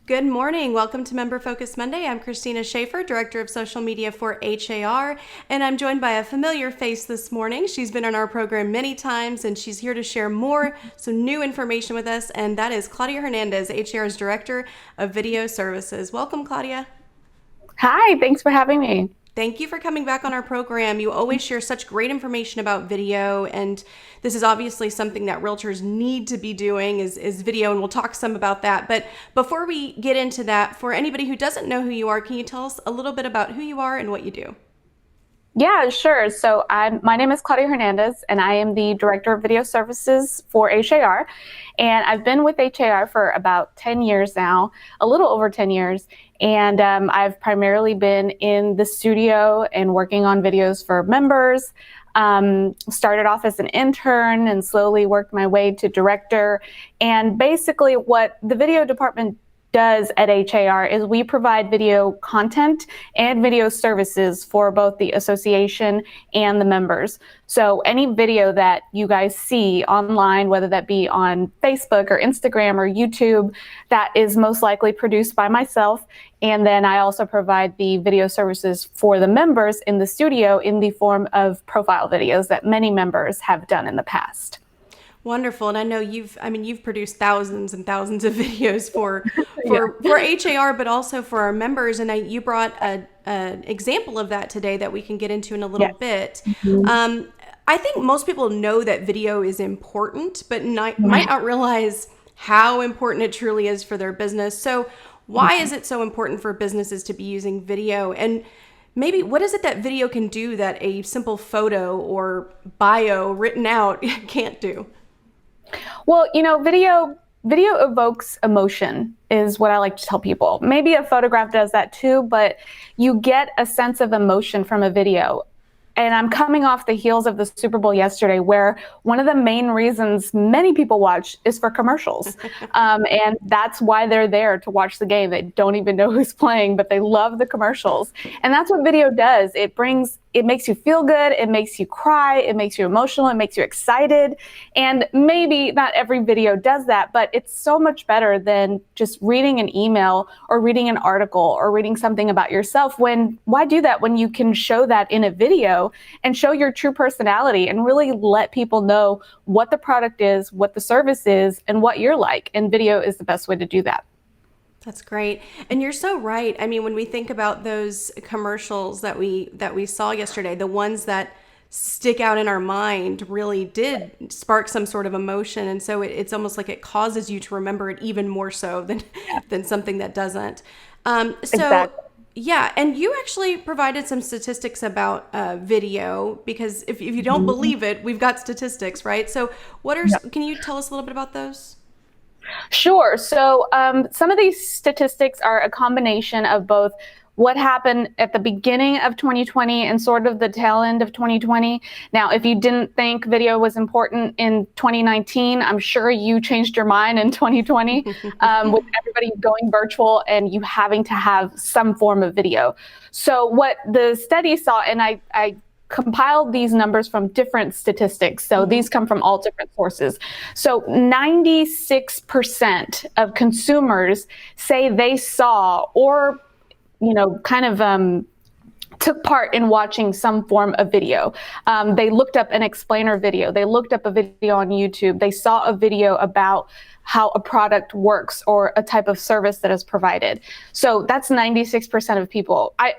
Good morning. Welcome to Member Focus Monday. I'm Christina Schaefer, Director of Social Media for HAR, and I'm joined by a familiar face this morning. She's been on our program many times, and she's here to share some new information with us, and that is Claudia Hernandez, HAR's Director of Video Services. Welcome, Claudia. Hi, thanks for having me. Thank you for coming back on our program. You always share such great information about video, and this is obviously something that realtors need to be doing is video, and we'll talk some about that. But before we get into that, for anybody who doesn't know who you are, can you tell us a little bit about who you are and what you do? Yeah, sure. So my name is Claudia Hernandez, and I am the Director of Video Services for HAR. And I've been with HAR for about 10 years now, a little over 10 years. And I've primarily been in the studio and working on videos for members. Started off as an intern and slowly worked my way to director. And basically what the video department does at HAR is we provide video content and video services for both the association and the members. So any video that you guys see online, whether that be on Facebook or Instagram or YouTube, that is most likely produced by myself. And then I also provide the video services for the members in the studio in the form of profile videos that many members have done in the past. Wonderful. And I know you've produced thousands and thousands of videos for HAR, but also for our members. And you brought an example of that today that we can get into in a little bit. Mm-hmm. I think most people know that video is important, but might not realize how important it truly is for their business. So why is it so important for businesses to be using video? And maybe what is it that video can do that a simple photo or bio written out can't do? Well, video evokes emotion is what I like to tell people. Maybe a photograph does that too, but you get a sense of emotion from a video. And I'm coming off the heels of the Super Bowl yesterday, where one of the main reasons many people watch is for commercials. And that's why they're there, to watch the game. They don't even know who's playing, but they love the commercials. And that's what video does. It makes you feel good. It makes you cry. It makes you emotional. It makes you excited. And maybe not every video does that, but it's so much better than just reading an email or reading an article or reading something about yourself. Why do that when you can show that in a video and show your true personality and really let people know what the product is, what the service is, and what you're like? And video is the best way to do that. That's great. And you're so right. I mean, when we think about those commercials that we saw yesterday, the ones that stick out in our mind really did spark some sort of emotion. And so it's almost like it causes you to remember it even more so than something that doesn't. Exactly. Yeah, and you actually provided some statistics about video, because if you don't believe it, we've got statistics, right? So can you tell us a little bit about those? Sure. So some of these statistics are a combination of both what happened at the beginning of 2020 and sort of the tail end of 2020. Now, if you didn't think video was important in 2019, I'm sure you changed your mind in 2020 with everybody going virtual and you having to have some form of video. So what the study saw, and I compiled these numbers from different statistics. So these come from all different sources. So 96% of consumers say they saw or, took part in watching some form of video. They looked up an explainer video. They looked up a video on YouTube. They saw a video about how a product works or a type of service that is provided. So that's 96% of people. I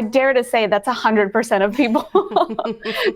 dare to say that's 100% of people.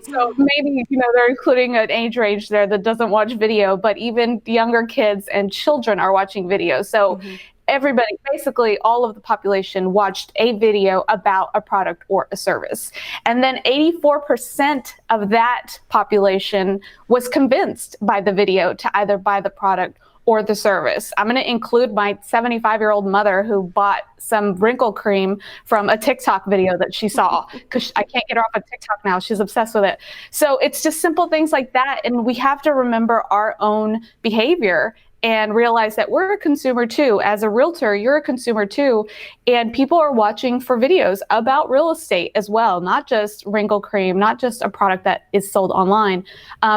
So maybe, they're including an age range there that doesn't watch video, but even younger kids and children are watching video. So everybody, basically all of the population, watched a video about a product or a service. And then 84% of that population was convinced by the video to either buy the product or the service. I'm going to include my 75-year-old mother, who bought some wrinkle cream from a TikTok video that she saw, because I can't get her off of TikTok now. She's obsessed with it. So it's just simple things like that. And we have to remember our own behavior and realize that we're a consumer too. As a realtor, you're a consumer too. And people are watching for videos about real estate as well, not just wrinkle cream, not just a product that is sold online.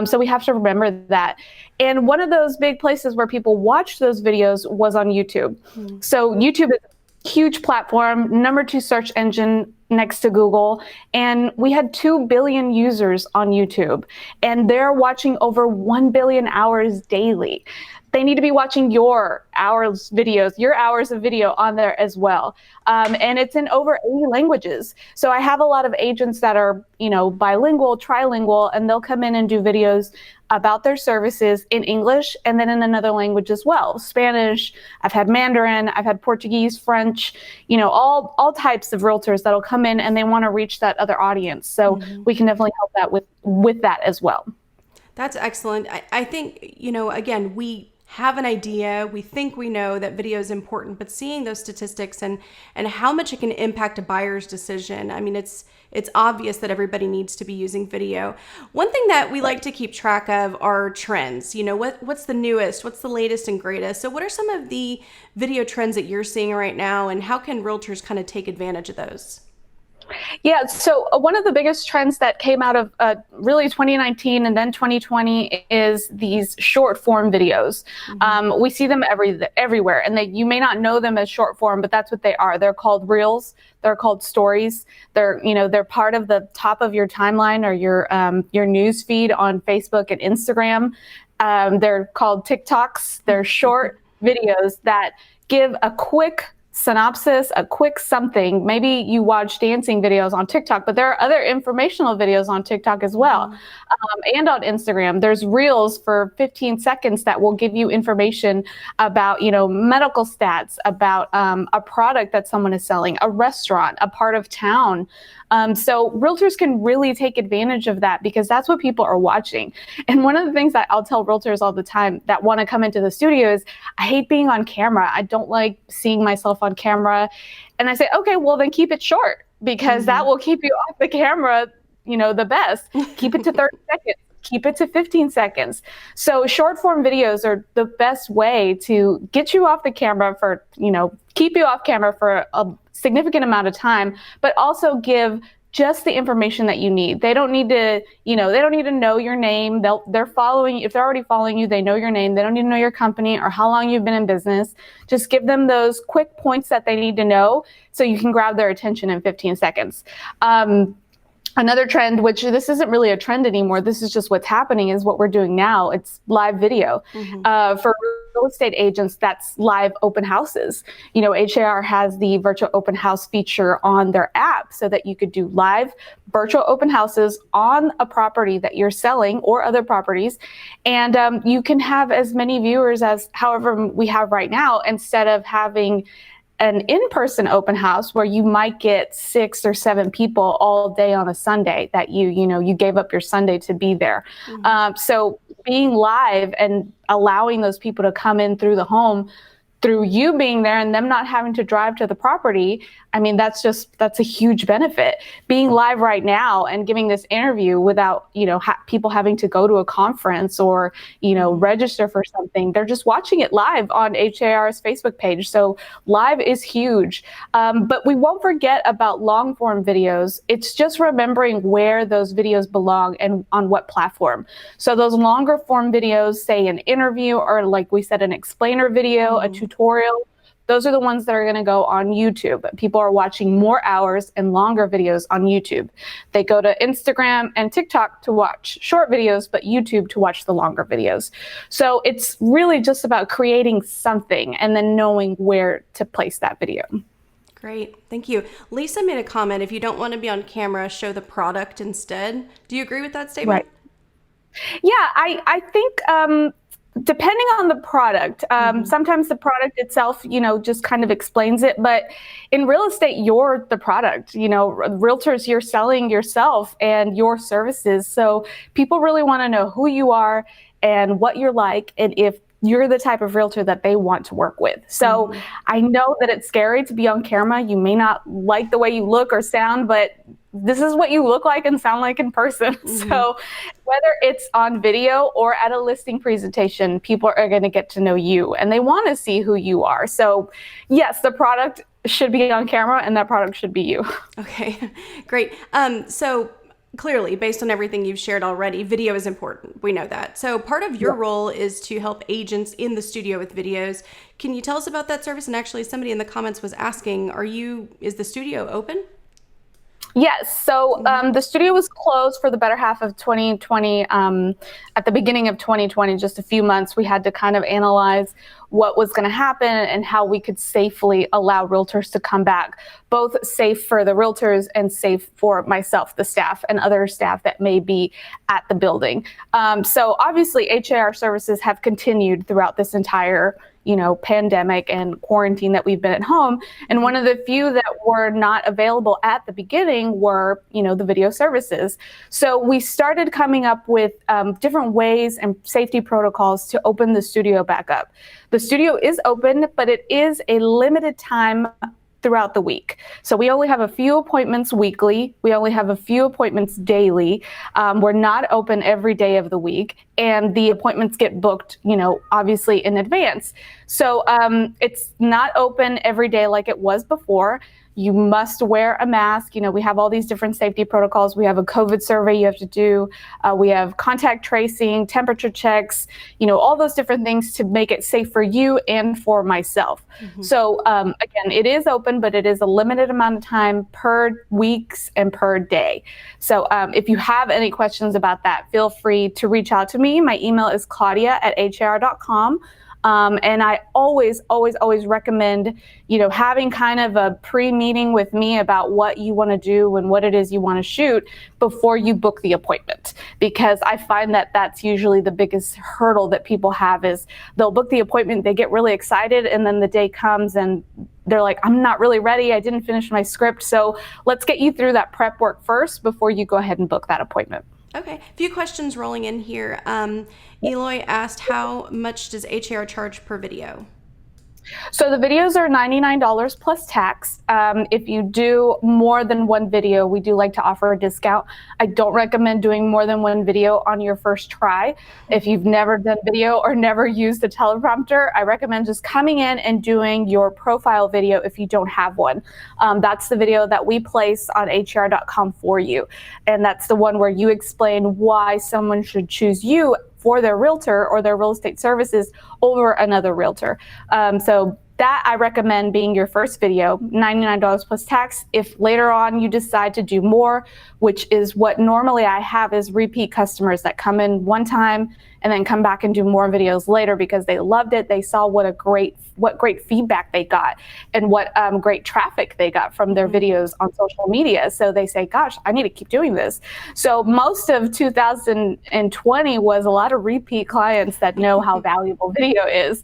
So we have to remember that. And one of those big places where people watched those videos was on YouTube. So YouTube is a huge platform, number 2 search engine next to Google. And we had 2 billion users on YouTube, and they're watching over 1 billion hours daily. They need to be watching your hours of video on there as well. And it's in over 80 languages. So I have a lot of agents that are, bilingual, trilingual, and they'll come in and do videos about their services in English and then in another language as well. Spanish, I've had Mandarin, I've had Portuguese, French, all types of realtors that'll come in and they want to reach that other audience. So we can definitely help that with that as well. That's excellent. I think, again, we have an idea, we think we know that video is important, but seeing those statistics and how much it can impact a buyer's decision, I mean, it's obvious that everybody needs to be using video. One thing that we like to keep track of are trends. What's the newest, what's the latest and greatest? So what are some of the video trends that you're seeing right now, and how can realtors kind of take advantage of those? Yeah, so one of the biggest trends that came out of really 2019 and then 2020 is these short form videos. We see them everywhere, and you may not know them as short form, but that's what they are. They're called reels. They're called stories. They're part of the top of your timeline or your news feed on Facebook and Instagram. They're called TikToks. They're short videos that give a quick synopsis, a quick something. Maybe you watch dancing videos on TikTok, but there are other informational videos on TikTok as well. And on Instagram, there's reels for 15 seconds that will give you information about, medical stats, about a product that someone is selling, a restaurant, a part of town. So realtors can really take advantage of that because that's what people are watching. And one of the things that I'll tell realtors all the time that want to come into the studio is, I hate being on camera. I don't like seeing myself on camera. And I say, okay, well then keep it short, because that will keep you off the camera, the best. Keep it to 30 seconds. Keep it to 15 seconds. So short form videos are the best way to get you off the camera for, keep you off camera for a significant amount of time, but also give just the information that you need. They don't need to, they don't need to know your name. They're following, if they're already following you, they know your name. They don't need to know your company or how long you've been in business. Just give them those quick points that they need to know so you can grab their attention in 15 seconds. Another trend, which this isn't really a trend anymore, this is just what's happening, is what we're doing now. It's live video. For real estate agents, that's live open houses. HAR has the virtual open house feature on their app so that you could do live virtual open houses on a property that you're selling or other properties. And you can have as many viewers as however we have right now, instead of having an in-person open house where you might get 6 or 7 people all day on a Sunday that you gave up your Sunday to be there. So being live and allowing those people to come in through the home, through you being there and them not having to drive to the property, I mean, that's a huge benefit. Being live right now and giving this interview without, people having to go to a conference or, register for something. They're just watching it live on HAR's Facebook page. So live is huge. But we won't forget about long form videos. It's just remembering where those videos belong and on what platform. So those longer form videos, say an interview or, like we said, an explainer video, a tutorial, those are the ones that are going to go on YouTube. People are watching more hours and longer videos on YouTube. They go to Instagram and TikTok to watch short videos, but YouTube to watch the longer videos. So it's really just about creating something and then knowing where to place that video. Great. Thank you. Lisa made a comment, if you don't want to be on camera, show the product instead. Do you agree with that statement? Right. Yeah, I think depending on the product, sometimes the product itself, just kind of explains it. But in real estate, you're the product. Realtors, you're selling yourself and your services. So people really want to know who you are and what you're like, and if you're the type of realtor that they want to work with. So I know that it's scary to be on camera. You may not like the way you look or sound, but this is what you look like and sound like in person. So whether it's on video or at a listing presentation, people are going to get to know you and they want to see who you are. So yes, the product should be on camera and that product should be you. Okay, great. So clearly, based on everything you've shared already, video is important. We know that. So part of your role is to help agents in the studio with videos. Can you tell us about that service? And actually, somebody in the comments was asking, is the studio open? Yes. So the studio was closed for the better half of 2020. At the beginning of 2020, just a few months, we had to kind of analyze what was going to happen and how we could safely allow realtors to come back, both safe for the realtors and safe for myself, the staff, and other staff that may be at the building. So obviously, HAR services have continued throughout this entire pandemic and quarantine that we've been at home. And one of the few that were not available at the beginning were, the video services. So we started coming up with different ways and safety protocols to open the studio back up. The studio is open, but it is a limited time throughout the week. So we only have a few appointments weekly. We only have a few appointments daily. We're not open every day of the week, and the appointments get booked, obviously in advance. So it's not open every day like it was before. You must wear a mask. We have all these different safety protocols. We have a COVID survey you have to do. We have contact tracing, temperature checks, all those different things to make it safe for you and for myself. So again, it is open, but it is a limited amount of time per weeks and per day. So if you have any questions about that, feel free to reach out to me. My email is claudia@har.com. And I always recommend, having kind of a pre-meeting with me about what you want to do and what it is you want to shoot before you book the appointment. Because I find that that's usually the biggest hurdle that people have is they'll book the appointment, they get really excited, and then the day comes and they're like, I'm not really ready. I didn't finish my script. So let's get you through that prep work first before you go ahead and book that appointment. Okay, a few questions rolling in here. Eloy asked, how much does HAR charge per video? So the videos are $99 plus tax. If you do more than one video, we do like to offer a discount. I don't recommend doing more than one video on your first try. If you've never done video or never used a teleprompter, I recommend just coming in and doing your profile video if you don't have one. That's the video that we place on har.com for you. And that's the one where you explain why someone should choose you for their realtor or their real estate services over another realtor. So that I recommend being your first video, $99 plus tax. If later on you decide to do more, which is what normally I have, is repeat customers that come in one time and then come back and do more videos later because they loved it. They saw what great feedback they got and what great traffic they got from their videos on social media. So they say, gosh, I need to keep doing this. So most of 2020 was a lot of repeat clients that know how valuable video is.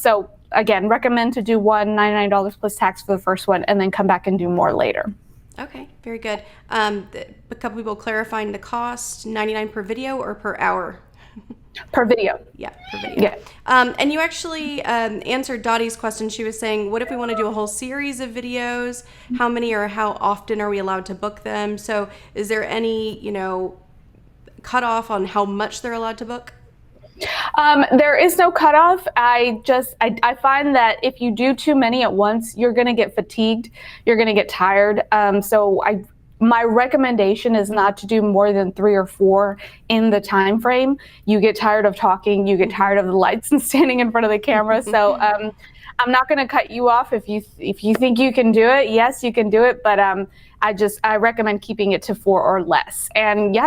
So again, recommend to do one, $99 plus tax for the first one, and then come back and do more later. Okay, very good. A couple people clarifying the cost, $99 per video or per hour? Per video. Yeah, per video. Yeah. And you actually answered Dottie's question. She was saying, what if we want to do a whole series of videos? How many or how often are we allowed to book them? So is there any, cutoff on how much they're allowed to book? There is no cutoff. I find that if you do too many at once, you're going to get fatigued. You're going to get tired. My recommendation is not to do more than 3 or 4 in the time frame. You get tired of talking. You get tired of the lights and standing in front of the camera. So I'm not going to cut you off if you think you can do it. Yes, you can do it, but I recommend keeping it to 4 or less. And yeah,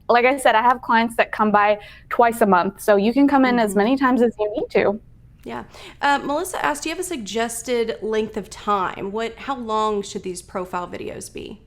like I said, I have clients that come by twice a month, so you can come in as many times as you need to. Yeah. Melissa asked, do you have a suggested length of time? How long should these profile videos be?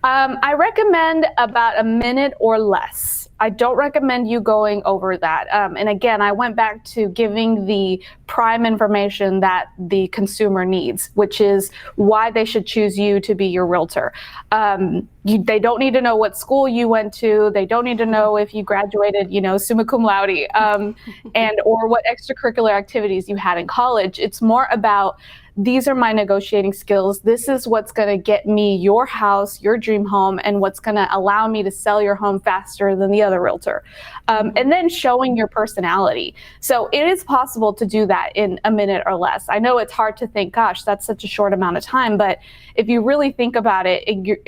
I recommend about a minute or less. I don't recommend you going over that. And again, I went back to giving the prime information that the consumer needs, which is why they should choose you to be your realtor. They don't need to know what school you went to. They don't need to know if you graduated, summa cum laude, and or what extracurricular activities you had in college. It's more about these are my negotiating skills. This is what's going to get me your house, your dream home, and what's going to allow me to sell your home faster than the other realtor. And then showing your personality. So it is possible to do that in a minute or less. I know it's hard to think, gosh, that's such a short amount of time, but if you really think about it,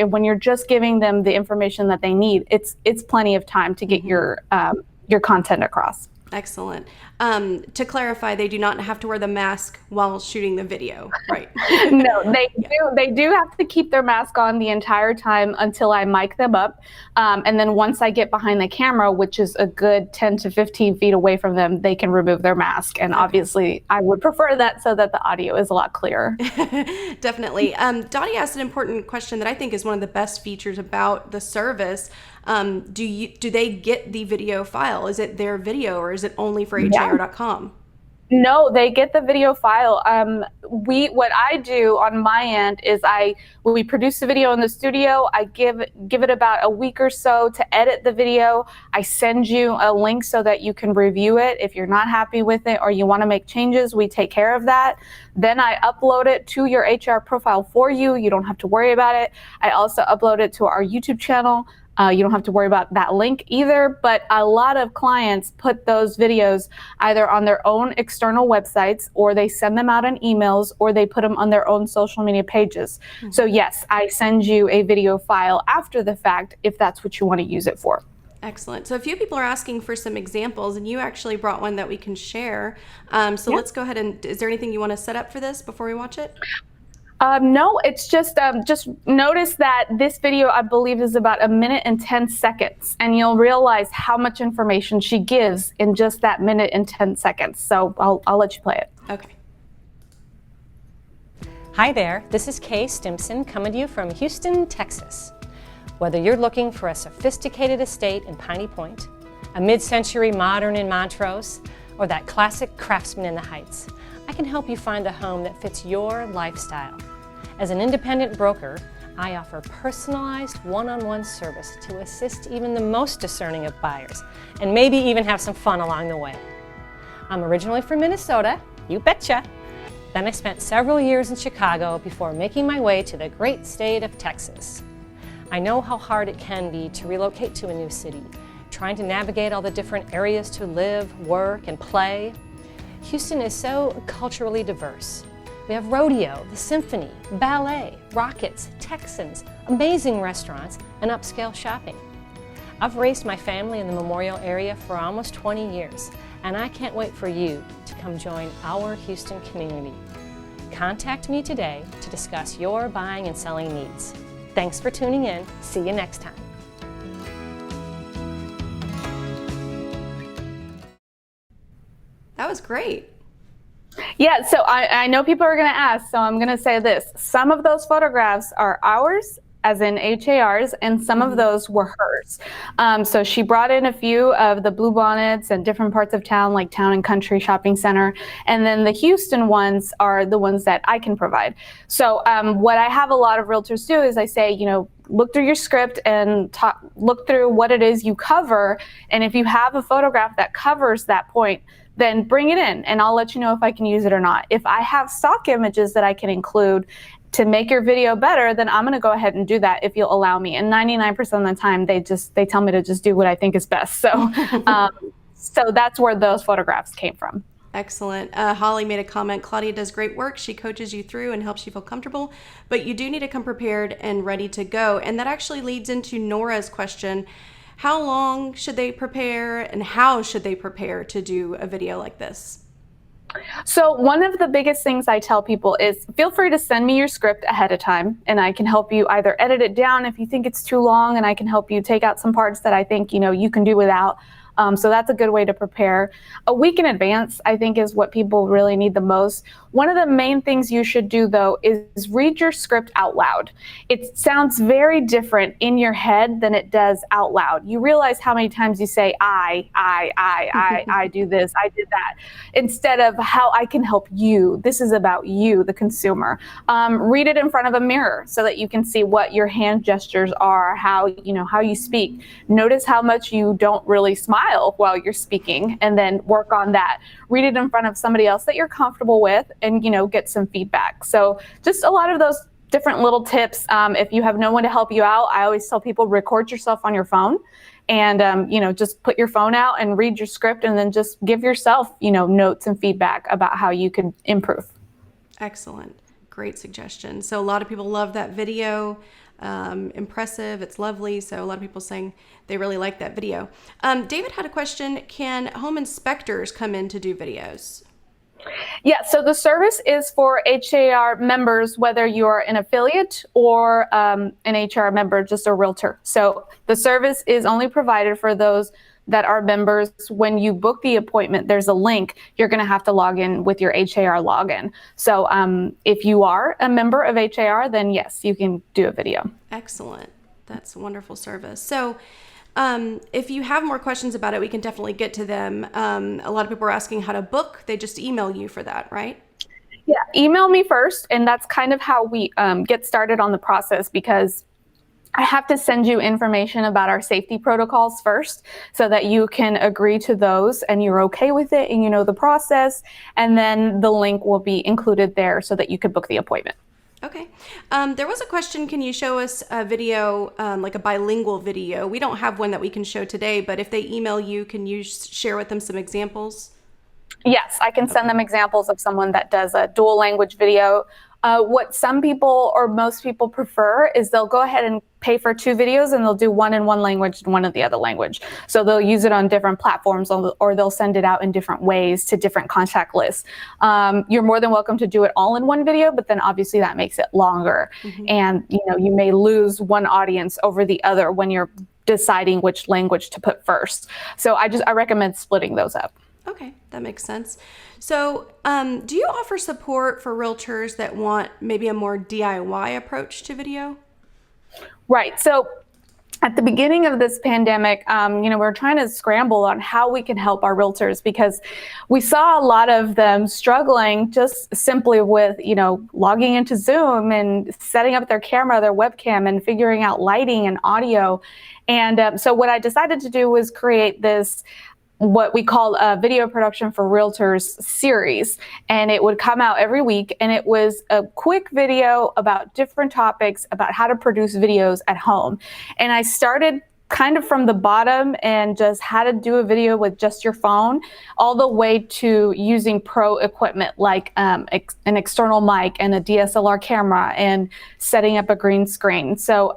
when you're just giving them the information that they need, it's plenty of time to get your content across. Excellent. To clarify, they do not have to wear the mask while shooting the video, right? No, they do have to keep their mask on the entire time until I mic them up. And then once I get behind the camera, which is a good 10 to 15 feet away from them, they can remove their mask. And obviously, I would prefer that so that the audio is a lot clearer. Definitely. Dottie asked an important question that I think is one of the best features about the service. Do they get the video file? Is it their video, or is it only for HAR.com? No, they get the video file. What I do on my end is we produce the video in the studio. I give it about a week or so to edit the video. I send you a link so that you can review it. If you're not happy with it or you want to make changes, we take care of that. Then I upload it to your HR profile for you. You don't have to worry about it. I also upload it to our YouTube channel. You don't have to worry about that link either, but a lot of clients put those videos either on their own external websites, or they send them out in emails, or they put them on their own social media pages. Mm-hmm. So yes, I send you a video file after the fact if that's what you want to use it for. Excellent. So a few people are asking for some examples, and you actually brought one that we can share. Let's go ahead and, is there anything you want to set up for this before we watch it? No, it's just notice that this video, I believe, is about 1 minute and 10 seconds, and you'll realize how much information she gives in just that 1 minute and 10 seconds. So I'll let you play it. Okay. Hi there, this is Kay Stimson coming to you from Houston, Texas. Whether you're looking for a sophisticated estate in Piney Point, a mid-century modern in Montrose, or that classic craftsman in the Heights, I can help you find the home that fits your lifestyle. As an independent broker, I offer personalized one-on-one service to assist even the most discerning of buyers, and maybe even have some fun along the way. I'm originally from Minnesota, you betcha. Then I spent several years in Chicago before making my way to the great state of Texas. I know how hard it can be to relocate to a new city, trying to navigate all the different areas to live, work, and play. Houston is so culturally diverse. We have rodeo, the symphony, ballet, Rockets, Texans, amazing restaurants, and upscale shopping. I've raised my family in the Memorial area for almost 20 years, and I can't wait for you to come join our Houston community. Contact me today to discuss your buying and selling needs. Thanks for tuning in. See you next time. That was great. Yeah, so I know people are going to ask, so I'm going to say this. Some of those photographs are ours, as in HAR's, and some of those were hers. So she brought in a few of the bluebonnets and different parts of town, like Town and Country Shopping Center. And then the Houston ones are the ones that I can provide. So what I have a lot of realtors do is I say, you know, look through your script and look through what it is you cover. And if you have a photograph that covers that point, then bring it in and I'll let you know if I can use it or not. If I have stock images that I can include to make your video better, then I'm gonna go ahead and do that if you'll allow me. And 99% of the time, they tell me to just do what I think is best. So, so that's where those photographs came from. Excellent. Holly made a comment. Claudia does great work. She coaches you through and helps you feel comfortable, but you do need to come prepared and ready to go. And that actually leads into Nora's question. How long should they prepare, and how should they prepare to do a video like this? So one of the biggest things I tell people is feel free to send me your script ahead of time, and I can help you either edit it down if you think it's too long, and I can help you take out some parts that I think, you know, you can do without. So that's a good way to prepare. A week in advance, I think, is what people really need the most. One of the main things you should do, though, is read your script out loud. It sounds very different in your head than it does out loud. You realize how many times you say, I do this, I did that, instead of how I can help you. This is about you, the consumer. Read it in front of a mirror so that you can see what your hand gestures are, how you speak. Notice how much you don't really smile while you're speaking, and then work on that. Read it in front of somebody else that you're comfortable with, and, get some feedback. So just a lot of those different little tips. If you have no one to help you out, I always tell people record yourself on your phone and, just put your phone out and read your script and then just give yourself, notes and feedback about how you can improve. Excellent. Great suggestion. So a lot of people love that video. Impressive. It's lovely. So a lot of people saying they really like that video. David had a question. Can home inspectors come in to do videos? Yeah, so the service is for HAR members, whether you're an affiliate or an HR member, just a realtor. So the service is only provided for those that are members. When you book the appointment, there's a link. You're going to have to log in with your HAR login. So if you are a member of HAR, then yes, you can do a video. Excellent. That's a wonderful service. So if you have more questions about it, we can definitely get to them. A lot of people are asking how to book. They just email you for that, right? Yeah, email me first. And that's kind of how we get started on the process, because I have to send you information about our safety protocols first so that you can agree to those and you're okay with it and you know the process. And then the link will be included there so that you could book the appointment. Okay. There was a question, can you show us a video, like a bilingual video? We don't have one that we can show today, but if they email you, can you share with them some examples? Yes, I can send them examples of someone that does a dual language video. What some people or most people prefer is they'll go ahead and pay for 2 videos and they'll do one in one language and one in the other language. So they'll use it on different platforms or they'll send it out in different ways to different contact lists. You're more than welcome to do it all in one video, but then obviously that makes it longer. Mm-hmm. And you may lose one audience over the other when you're deciding which language to put first. So I recommend splitting those up. Okay, that makes sense. So do you offer support for realtors that want maybe a more DIY approach to video? Right. So at the beginning of this pandemic, we're trying to scramble on how we can help our realtors, because we saw a lot of them struggling just simply with, logging into Zoom and setting up their camera, their webcam, and figuring out lighting and audio. And so what I decided to do was create this what we call a video production for realtors series, and it would come out every week, and it was a quick video about different topics about how to produce videos at home. And I started kind of from the bottom and just how to do a video with just your phone, all the way to using pro equipment like an external mic and a DSLR camera and setting up a green screen. So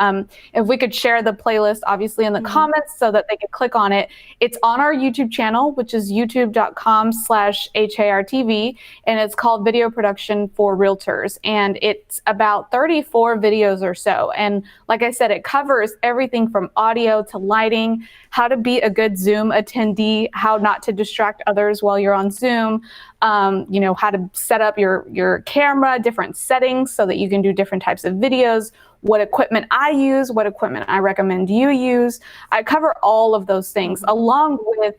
if we could share the playlist, obviously, in the comments so that they could click on it. It's on our YouTube channel, which is youtube.com/HARTV, and it's called Video Production for Realtors. And it's about 34 videos or so. And like I said, it covers everything from audio to lighting, how to be a good Zoom attendee, how not to distract others while you're on Zoom, how to set up your camera, different settings so that you can do different types of videos, what equipment I use, what equipment I recommend you use. I cover all of those things along with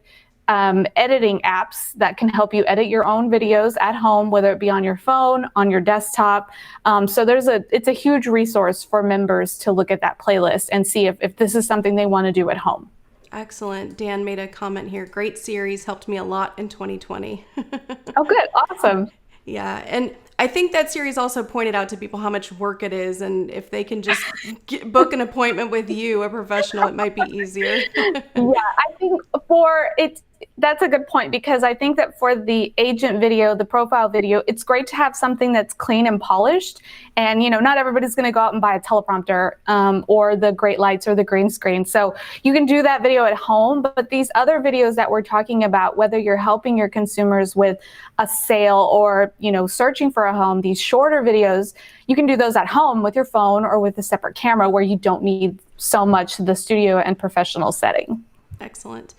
editing apps that can help you edit your own videos at home, whether it be on your phone, on your desktop. So it's a huge resource for members to look at that playlist and see if this is something they want to do at home. Excellent. Dan made a comment here. Great series, helped me a lot in 2020. Oh, good. Awesome. Yeah. And I think that series also pointed out to people how much work it is. And if they can just book an appointment with you, a professional, it might be easier. Yeah, I think that's a good point, because I think that for the agent video, the profile video, it's great to have something that's clean and polished. And, not everybody's going to go out and buy a teleprompter or the great lights or the green screen. So you can do that video at home. But these other videos that we're talking about, whether you're helping your consumers with a sale or, searching for a home, these shorter videos, you can do those at home with your phone or with a separate camera where you don't need so much the studio and professional setting. Excellent.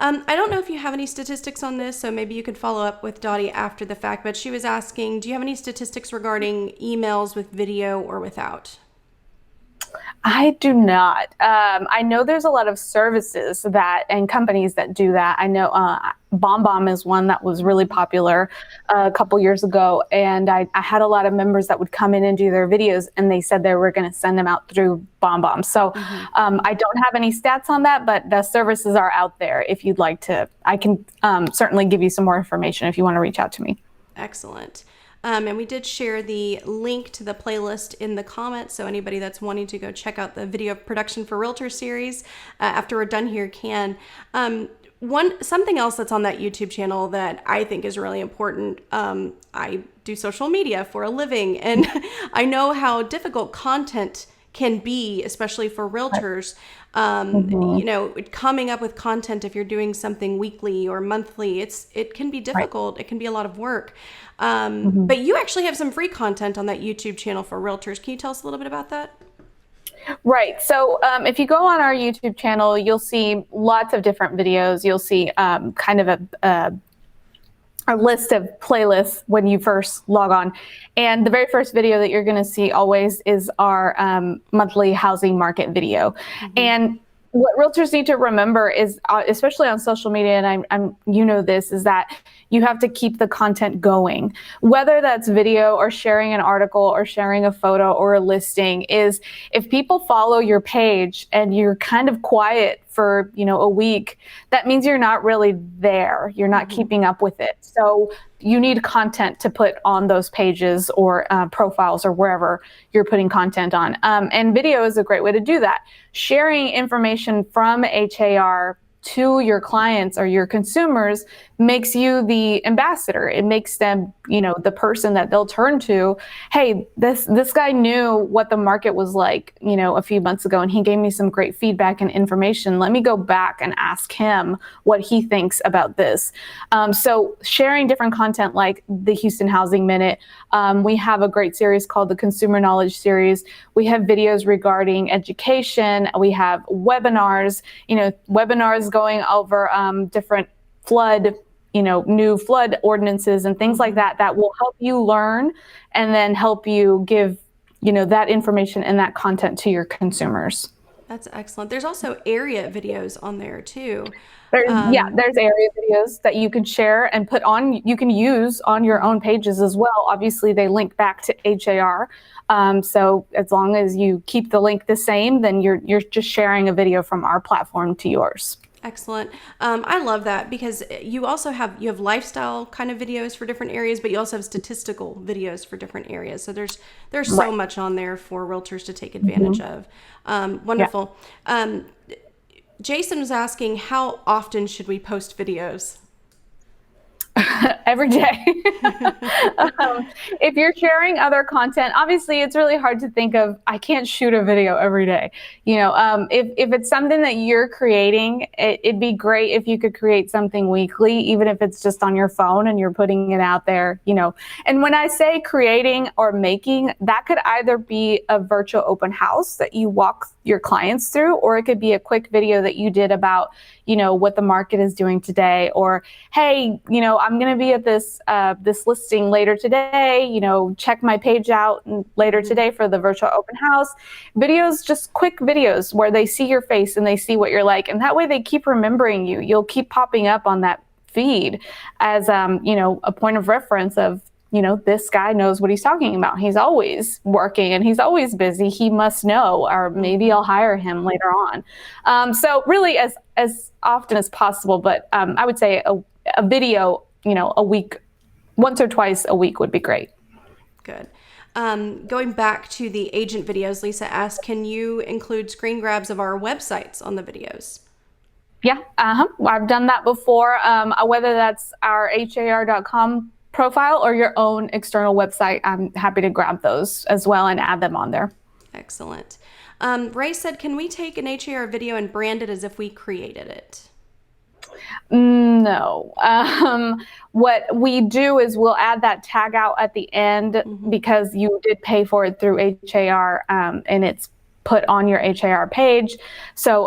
I don't know if you have any statistics on this, so maybe you could follow up with Dottie after the fact, but she was asking, do you have any statistics regarding emails with video or without? I do not. I know there's a lot of services and companies that do that. I know BombBomb is one that was really popular a couple years ago, and I had a lot of members that would come in and do their videos, and they said they were going to send them out through BombBomb. So I don't have any stats on that, but the services are out there. If you'd like to, I can certainly give you some more information if you want to reach out to me. Excellent. And we did share the link to the playlist in the comments, so anybody that's wanting to go check out the video production for Realtor series after we're done here can. Something else that's on that YouTube channel that I think is really important. I do social media for a living, and I know how difficult content can be, especially for realtors. Coming up with content if you're doing something weekly or monthly, it can be difficult. It can be a lot of work. But you actually have some free content on that YouTube channel for realtors. Can you tell us a little bit about that? Right. So if you go on our YouTube channel, you'll see lots of different videos. You'll see kind of a list of playlists when you first log on. And the very first video that you're going to see always is our monthly housing market video. And what realtors need to remember is, especially on social media, and I'm this, is that you have to keep the content going. Whether that's video or sharing an article or sharing a photo or a listing, is if people follow your page and you're kind of quiet for a week, that means you're not really there. You're not keeping up with it. So you need content to put on those pages or profiles or wherever you're putting content on. And video is a great way to do that. Sharing information from HAR to your clients or your consumers makes you the ambassador. It makes them, the person that they'll turn to. Hey, this guy knew what the market was like, a few months ago, and he gave me some great feedback and information. Let me go back and ask him what he thinks about this. So sharing different content like the Houston Housing Minute. We have a great series called the Consumer Knowledge Series. We have videos regarding education. We have webinars, webinars going over different flood, new flood ordinances and things like that, that will help you learn and then help you give, that information and that content to your consumers. That's excellent. There's also area videos on there too. There's area videos that you can share and put on, you can use on your own pages as well. Obviously, they link back to HAR. So as long as you keep the link the same, then you're just sharing a video from our platform to yours. Excellent. I love that because you also have lifestyle kind of videos for different areas, but you also have statistical videos for different areas. So there's so much on there for realtors to take advantage of. Wonderful. Yeah. Jason was asking, how often should we post videos? Every day. If you're sharing other content, obviously it's really hard to think of, I can't shoot a video every day. If it's something that you're creating, it'd be great if you could create something weekly, even if it's just on your phone and you're putting it out there, And when I say creating or making, that could either be a virtual open house that you walk your clients through, or it could be a quick video that you did about, what the market is doing today, or, hey, I'm going to be at this listing later today, check my page out later today for the virtual open house. Videos, just quick videos where they see your face and they see what you're like. And that way they keep remembering you. You'll keep popping up on that feed as, a point of reference of, this guy knows what he's talking about. He's always working and he's always busy. He must know, or maybe I'll hire him later on. So really as often as possible, but I would say a video, a week, once or twice a week would be great. Good. Going back to the agent videos, Lisa asked, can you include screen grabs of our websites on the videos? Yeah, I've done that before, whether that's our har.com profile or your own external website. I'm happy to grab those as well and add them on there. Excellent. Ray said, can we take an HAR video and brand it as if we created it? No. What we do is we'll add that tag out at the end because you did pay for it through HAR, and it's put on your HAR page. So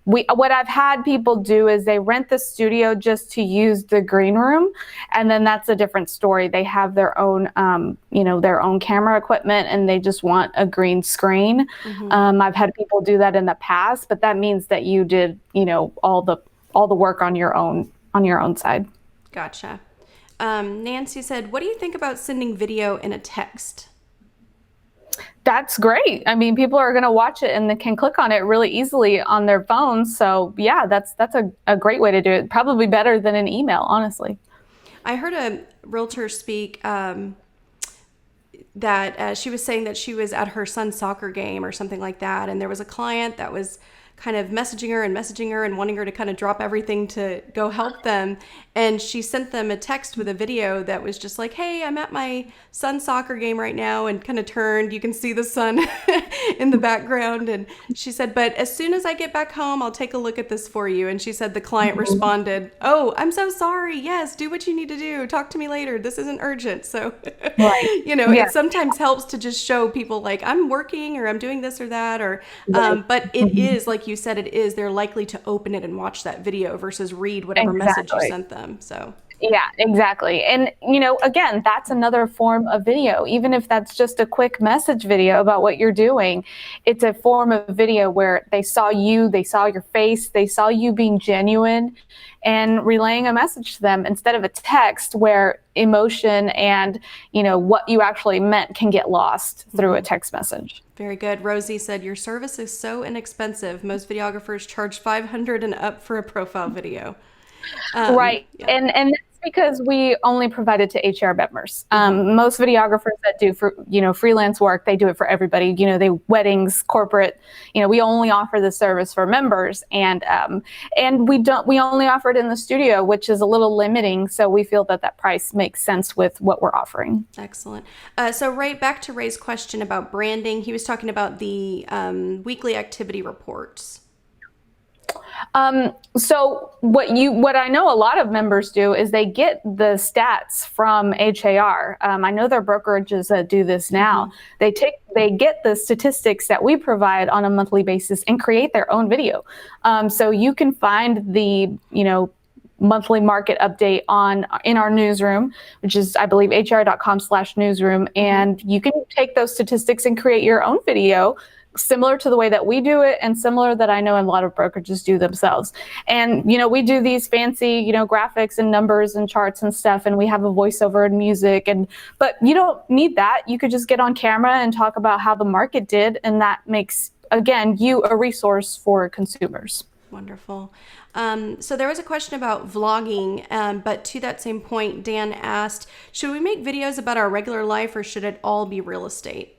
what I've had people do is they rent the studio just to use the green room, and then that's a different story. They have their own their own camera equipment and they just want a green screen. I've had people do that in the past, but that means that you did all the work on your own side. Gotcha. Nancy said, what do you think about sending video in a text? That's great. I mean, people are going to watch it and they can click on it really easily on their phones. So yeah, that's a great way to do it. Probably better than an email, honestly. I heard a realtor speak that she was saying that she was at her son's soccer game or something like that, and there was a client that was kind of messaging her and wanting her to kind of drop everything to go help them. And she sent them a text with a video that was just like, hey, I'm at my son's soccer game right now, and kind of turned. You can see the sun in the background. And she said, but as soon as I get back home, I'll take a look at this for you. And she said the client responded, oh, I'm so sorry. Yes, do what you need to do. Talk to me later. This isn't urgent. So, Right. it sometimes helps to just show people like I'm working or I'm doing this or that, or, but it is like you said, they're likely to open it and watch that video versus read whatever message you sent them. So yeah, exactly. And, again, that's another form of video. Even if that's just a quick message video about what you're doing, it's a form of video where they saw you, they saw your face, they saw you being genuine and relaying a message to them instead of a text where emotion and, what you actually meant can get lost through a text message. Very good. Rosie said, your service is so inexpensive. Most videographers charge $500 and up for a profile video. Right. Yeah. And that's because we only provide it to HR members. Most videographers that do freelance work, they do it for everybody. They weddings, corporate. We only offer the service for members, and we only offer it in the studio, which is a little limiting. So we feel that price makes sense with what we're offering. Excellent. So right back to Ray's question about branding. He was talking about the weekly activity reports. So what I know a lot of members do is they get the stats from HAR. I know there are brokerages that do this now. They get the statistics that we provide on a monthly basis and create their own video. So you can find the, monthly market update in our newsroom, which is, I believe, hr.com/newsroom. And you can take those statistics and create your own video similar to the way that we do it, and similar that I know a lot of brokerages do themselves. And, we do these fancy, graphics and numbers and charts and stuff, and we have a voiceover and music, but you don't need that. You could just get on camera and talk about how the market did, and that makes, again, you a resource for consumers. Wonderful. So there was a question about vlogging, but to that same point, Dan asked, should we make videos about our regular life, or should it all be real estate?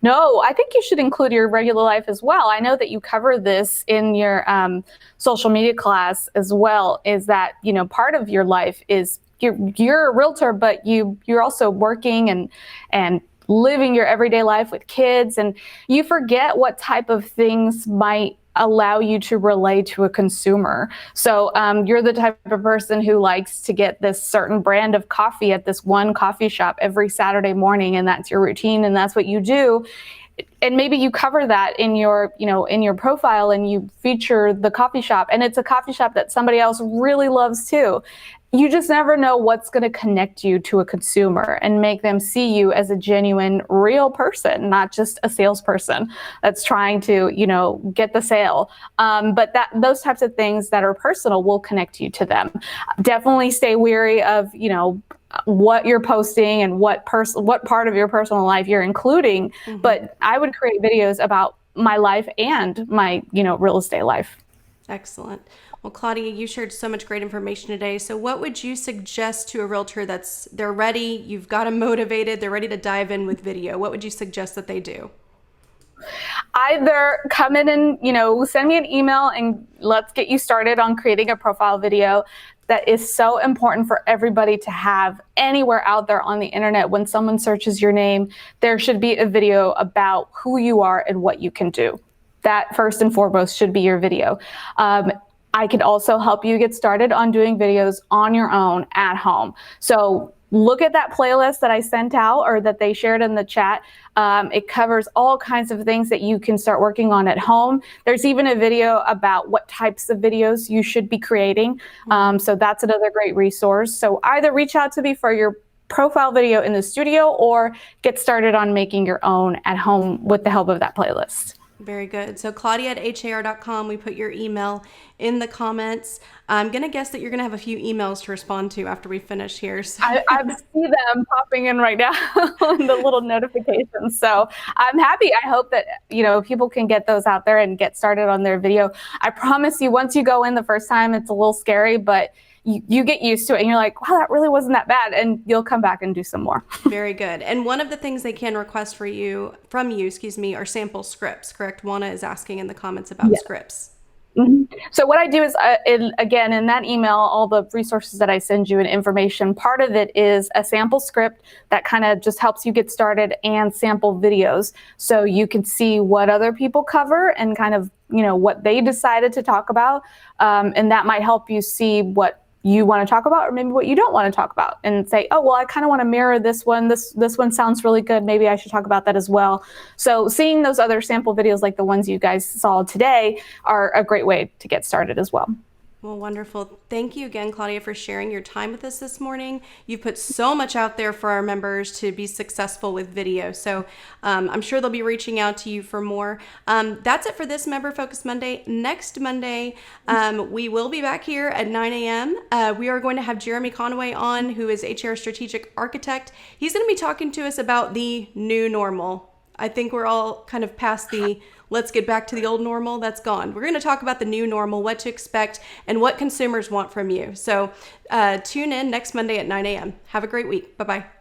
No, I think you should include your regular life as well. I know that you cover this in your social media class as well, is that, part of your life is you're a realtor, but you're also working and living your everyday life with kids, and you forget what type of things might allow you to relate to a consumer. So you're the type of person who likes to get this certain brand of coffee at this one coffee shop every Saturday morning, and that's your routine and that's what you do. And maybe you cover that in your profile, and you feature the coffee shop, and it's a coffee shop that somebody else really loves too. You just never know what's going to connect you to a consumer and make them see you as a genuine, real person, not just a salesperson that's trying to, get the sale. But those types of things that are personal will connect you to them. Definitely stay wary of, what you're posting and what part of your personal life you're including. But I would create videos about my life and my, real estate life. Excellent. Well, Claudia, you shared so much great information today. So what would you suggest to a realtor they're ready, you've got them motivated, they're ready to dive in with video? What would you suggest that they do? Either come in and, send me an email and let's get you started on creating a profile video. That is so important for everybody to have anywhere out there on the internet. When someone searches your name, there should be a video about who you are and what you can do. That first and foremost should be your video. I could also help you get started on doing videos on your own at home. So look at that playlist that I sent out, or that they shared in the chat. It covers all kinds of things that you can start working on at home. There's even a video about what types of videos you should be creating. So that's another great resource. So either reach out to me for your profile video in the studio, or get started on making your own at home with the help of that playlist. Very good. So Claudia@har.com, we put your email in the comments. I'm going to guess that you're going to have a few emails to respond to after we finish here. So. I see them popping in right now on the little notifications. So I'm happy. I hope that, people can get those out there and get started on their video. I promise you, once you go in the first time, it's a little scary, but you get used to it and you're like, wow, that really wasn't that bad. And you'll come back and do some more. Very good. And one of the things they can request from you, are sample scripts, correct? Juana is asking in the comments about scripts. Mm-hmm. So what I do is, in that email, all the resources that I send you and information, part of it is a sample script that kind of just helps you get started, and sample videos. So you can see what other people cover and kind of, what they decided to talk about. And that might help you see what you want to talk about, or maybe what you don't want to talk about, and say, oh, well, I kind of want to mirror this one. This one sounds really good. Maybe I should talk about that as well. So seeing those other sample videos like the ones you guys saw today are a great way to get started as well. Well, wonderful. Thank you again, Claudia, for sharing your time with us this morning. You've put so much out there for our members to be successful with video. So I'm sure they'll be reaching out to you for more. That's it for this Member Focus Monday. Next Monday, we will be back here at 9 a.m. We are going to have Jeremy Conway on, who is HR Strategic Architect. He's going to be talking to us about the new normal. I think we're all kind of past the let's get back to the old normal. That's gone. We're going to talk about the new normal, what to expect, and what consumers want from you. So tune in next Monday at 9 a.m. Have a great week. Bye-bye.